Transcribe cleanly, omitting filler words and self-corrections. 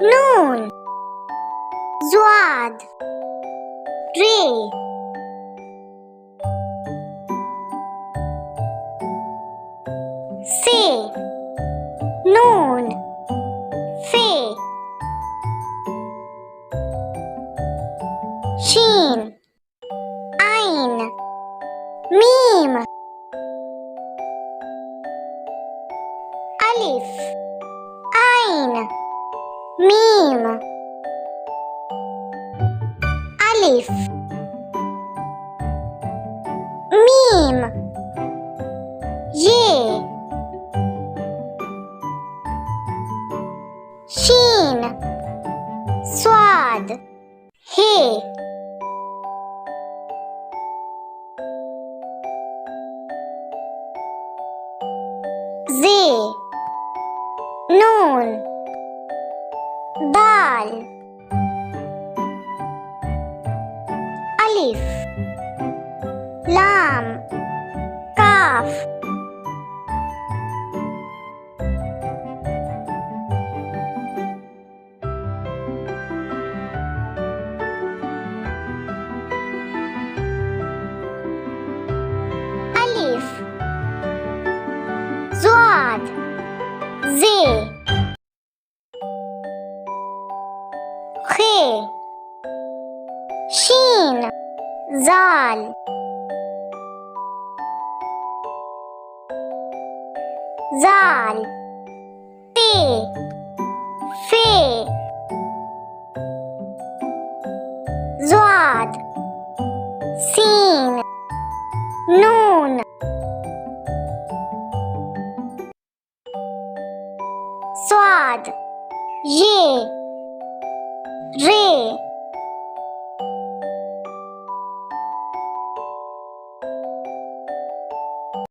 نون زواد ري سي نون في شين عين ميم ألف عين ميم ألف ميم يه شين صاد هي زي نون دال ألف لام كاف ألف زواد زي خي شين زال زال تي في زواد سين نون صاد يه ري